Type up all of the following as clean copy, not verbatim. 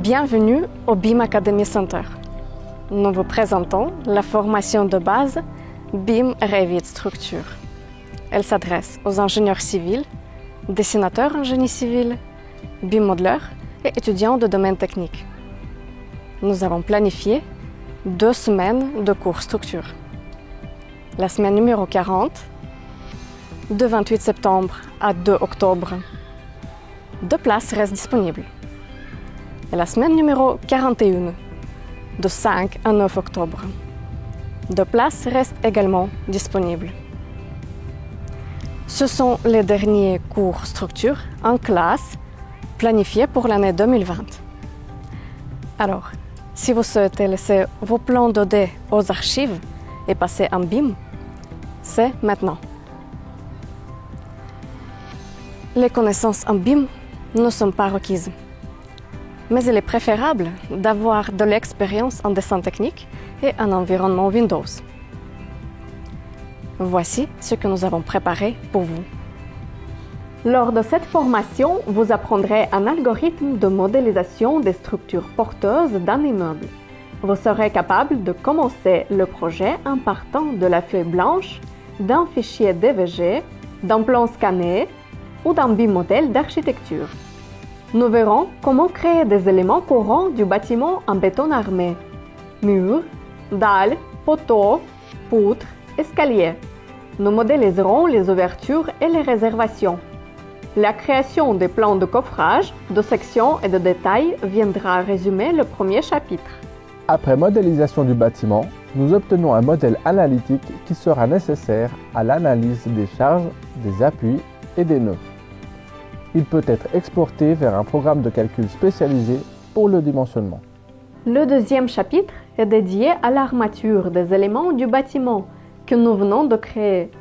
Bienvenue au BIM Academy Center. Nous vous présentons la formation de base BIM Revit Structure. Elle s'adresse aux ingénieurs civils, dessinateurs en génie civil, BIM modeleurs et étudiants de domaine technique. Nous avons planifié 2 semaines de cours structure. La semaine numéro 40, de 28 septembre à 2 octobre, 2 places restent disponibles. Et la semaine numéro 41, de 5 à 9 octobre, 2 places restent également disponibles. Ce sont les derniers cours structure en classe planifiés pour l'année 2020. Alors, si vous souhaitez laisser vos plans 2D aux archives et passer en BIM, c'est maintenant. Les connaissances en BIM ne sont pas requises, mais il est préférable d'avoir de l'expérience en dessin technique et en environnement Windows. Voici ce que nous avons préparé pour vous. Lors de cette formation, vous apprendrez un algorithme de modélisation des structures porteuses d'un immeuble. Vous serez capable de commencer le projet en partant de la feuille blanche, d'un fichier DVG, d'un plan scanné ou d'un BIM modèle d'architecture. Nous verrons comment créer des éléments courants du bâtiment en béton armé. Murs, dalles, poteaux, poutres, escaliers. Nous modéliserons les ouvertures et les réservations. La création des plans de coffrage, de sections et de détails viendra résumer le premier chapitre. Après modélisation du bâtiment, nous obtenons un modèle analytique qui sera nécessaire à l'analyse des charges, des appuis et des nœuds. Il peut être exporté vers un programme de calcul spécialisé pour le dimensionnement. Le deuxième chapitre est dédié à l'armature des éléments du bâtiment que nous venons de créer.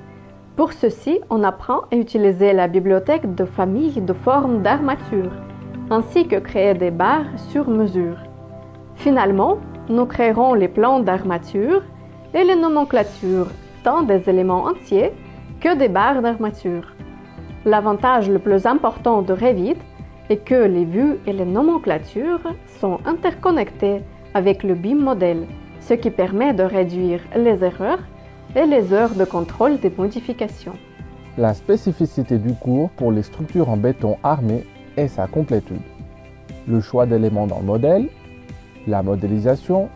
Pour ceci, on apprend à utiliser la bibliothèque de famille de formes d'armature, ainsi que créer des barres sur mesure. Finalement, nous créerons les plans d'armature et les nomenclatures, tant des éléments entiers que des barres d'armature. L'avantage le plus important de Revit est que les vues et les nomenclatures sont interconnectées avec le BIM modèle, ce qui permet de réduire les erreurs et les heures de contrôle des modifications. La spécificité du cours pour les structures en béton armé est sa complétude. Le choix d'éléments dans le modèle, la modélisation,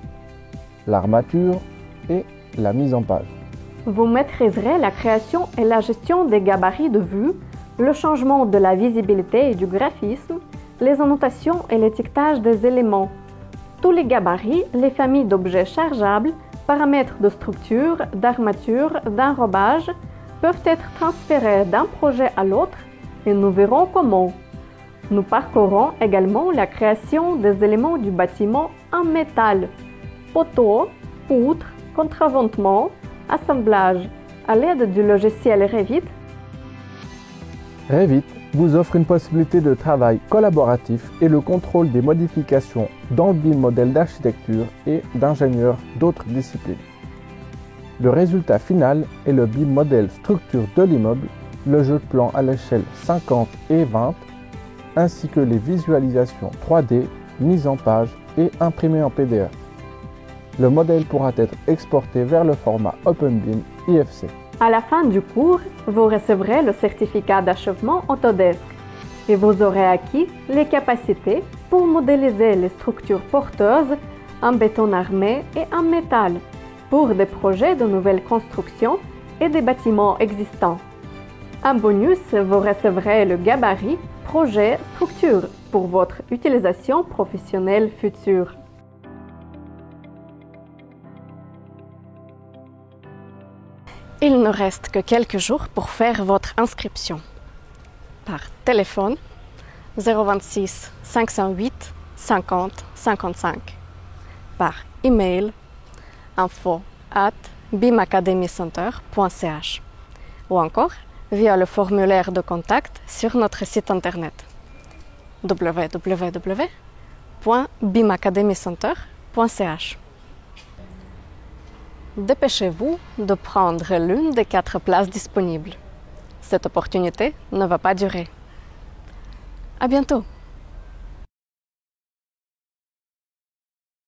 l'armature et la mise en page. Vous maîtriserez la création et la gestion des gabarits de vue, le changement de la visibilité et du graphisme, les annotations et l'étiquetage des éléments. Tous les gabarits, les familles d'objets chargeables, paramètres de structure, d'armature, d'enrobage peuvent être transférés d'un projet à l'autre et nous verrons comment. Nous parcourrons également la création des éléments du bâtiment en métal, poteaux, poutres, contraventements, assemblage à l'aide du logiciel Revit. Revit vous offre une possibilité de travail collaboratif et le contrôle des modifications dans le BIM modèle d'architecture et d'ingénieurs d'autres disciplines. Le résultat final est le BIM modèle structure de l'immeuble, le jeu de plans à l'échelle 50 et 20, ainsi que les visualisations 3D, mises en page et imprimées en PDF. Le modèle pourra être exporté vers le format OpenBIM IFC. À la fin du cours, vous recevrez le certificat d'achèvement Autodesk et vous aurez acquis les capacités pour modéliser les structures porteuses en béton armé et en métal pour des projets de nouvelles constructions et des bâtiments existants. En bonus, vous recevrez le gabarit projet structure pour votre utilisation professionnelle future. Il ne reste que quelques jours pour faire votre inscription. Par téléphone 026 508 50 55. Par email info@bimacademycenter.ch ou encore via le formulaire de contact sur notre site internet www.bimacademycenter.ch. Dépêchez-vous de prendre l'une des 4 places disponibles. Cette opportunité ne va pas durer. À bientôt!